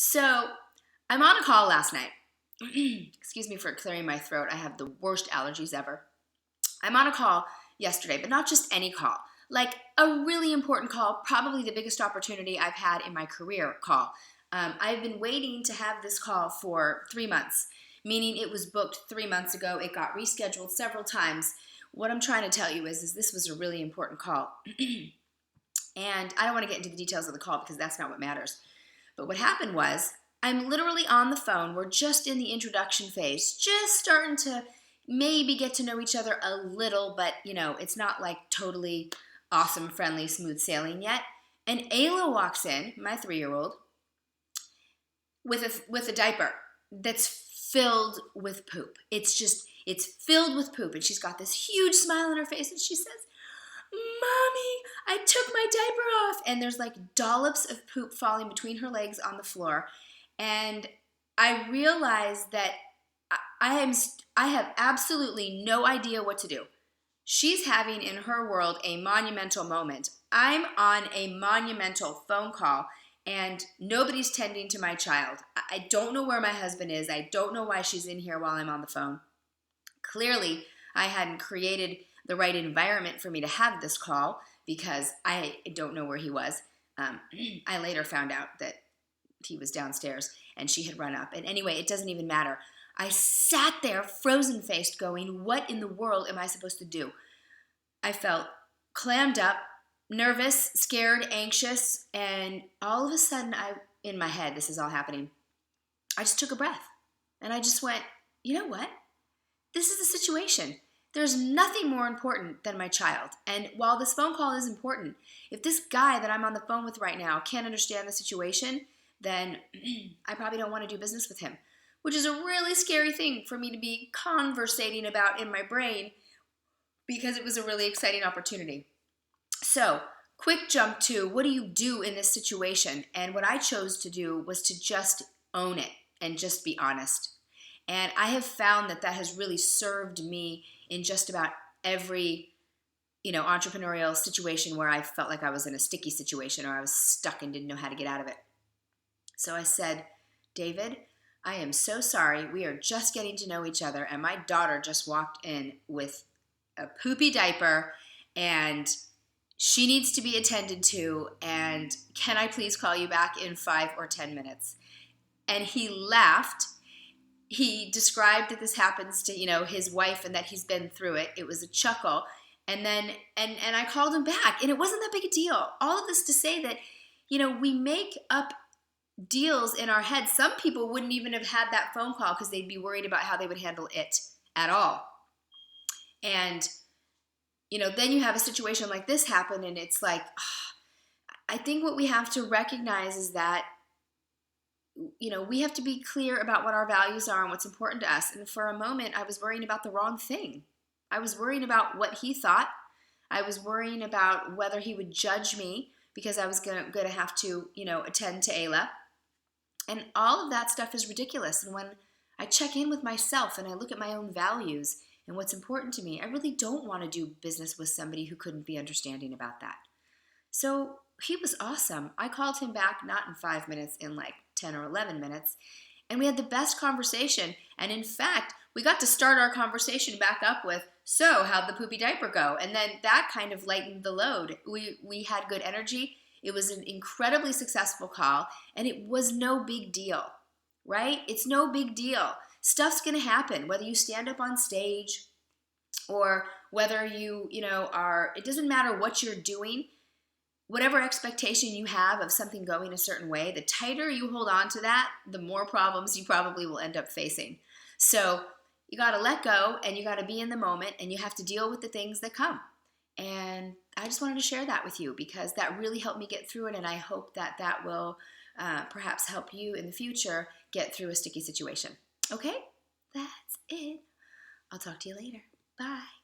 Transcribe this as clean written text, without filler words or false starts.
So I'm on a call last night. Excuse me for clearing my throat. I have the worst allergies ever. I'm on a call yesterday, but not just any call. Like a really important call, probably the biggest opportunity I've had in my career call. I've been waiting to have this call for 3 months, meaning it was booked 3 months ago. It got rescheduled several times. What I'm trying to tell you is this was a really important call. And I don't want to get into the details of the call because that's not what matters. But what happened was I'm literally on the phone. We're just in the introduction phase, just starting to maybe get to know each other a little, but it's not like totally awesome, friendly, smooth sailing yet. And Ayla walks in, my 3-year-old, with a diaper that's filled with poop. It's filled with poop, and she's got this huge smile on her face, and she says, "Mommy, I took my diaper off." And there's like dollops of poop falling between her legs on the floor. And I realized that I have absolutely no idea what to do. She's having in her world a monumental moment. I'm on a monumental phone call and nobody's tending to my child. I don't know where my husband is. I don't know why she's in here while I'm on the phone. Clearly, I hadn't created the right environment for me to have this call because I don't know where he was. I later found out that he was downstairs and she had run up. And anyway, it doesn't even matter. I sat there frozen-faced going, what in the world am I supposed to do? I felt clammed up, nervous, scared, anxious, and all of a sudden, in my head, this is all happening, I just took a breath. And I just went, you know what? This is the situation. There's nothing more important than my child. And while this phone call is important, if this guy that I'm on the phone with right now can't understand the situation, then I probably don't want to do business with him, which is a really scary thing for me to be conversating about in my brain because it was a really exciting opportunity. So, quick jump to what do you do in this situation? And what I chose to do was to just own it and just be honest. And I have found that has really served me in just about every, entrepreneurial situation where I felt like I was in a sticky situation or I was stuck and didn't know how to get out of it. So I said, David, I am so sorry. We are just getting to know each other, and my daughter just walked in with a poopy diaper, and she needs to be attended to, and can I please call you back in 5 or 10 minutes? And he laughed. He described that this happens to, his wife and that he's been through it. It was a chuckle. And then, and I called him back, and it wasn't that big a deal. All of this to say that, we make up deals in our head. Some people wouldn't even have had that phone call because they'd be worried about how they would handle it at all. And, then you have a situation like this happen, and it's like, I think what we have to recognize is that we have to be clear about what our values are and what's important to us. And for a moment, I was worrying about the wrong thing. I was worrying about what he thought. I was worrying about whether he would judge me because I was going to have to, attend to Ayla. And all of that stuff is ridiculous. And when I check in with myself and I look at my own values and what's important to me, I really don't want to do business with somebody who couldn't be understanding about that. So he was awesome. I called him back not in 5 minutes, in like 10 or 11 minutes. And we had the best conversation. And in fact, we got to start our conversation back up with, so how'd the poopy diaper go? And then that kind of lightened the load. We had good energy. It was an incredibly successful call, and it was no big deal, right? It's no big deal. Stuff's going to happen, whether you stand up on stage or whether you are, it doesn't matter what you're doing. Whatever expectation you have of something going a certain way, the tighter you hold on to that, the more problems you probably will end up facing. So you got to let go, and you got to be in the moment, and you have to deal with the things that come. And I just wanted to share that with you because that really helped me get through it, and I hope that will perhaps help you in the future get through a sticky situation. Okay? That's it. I'll talk to you later. Bye.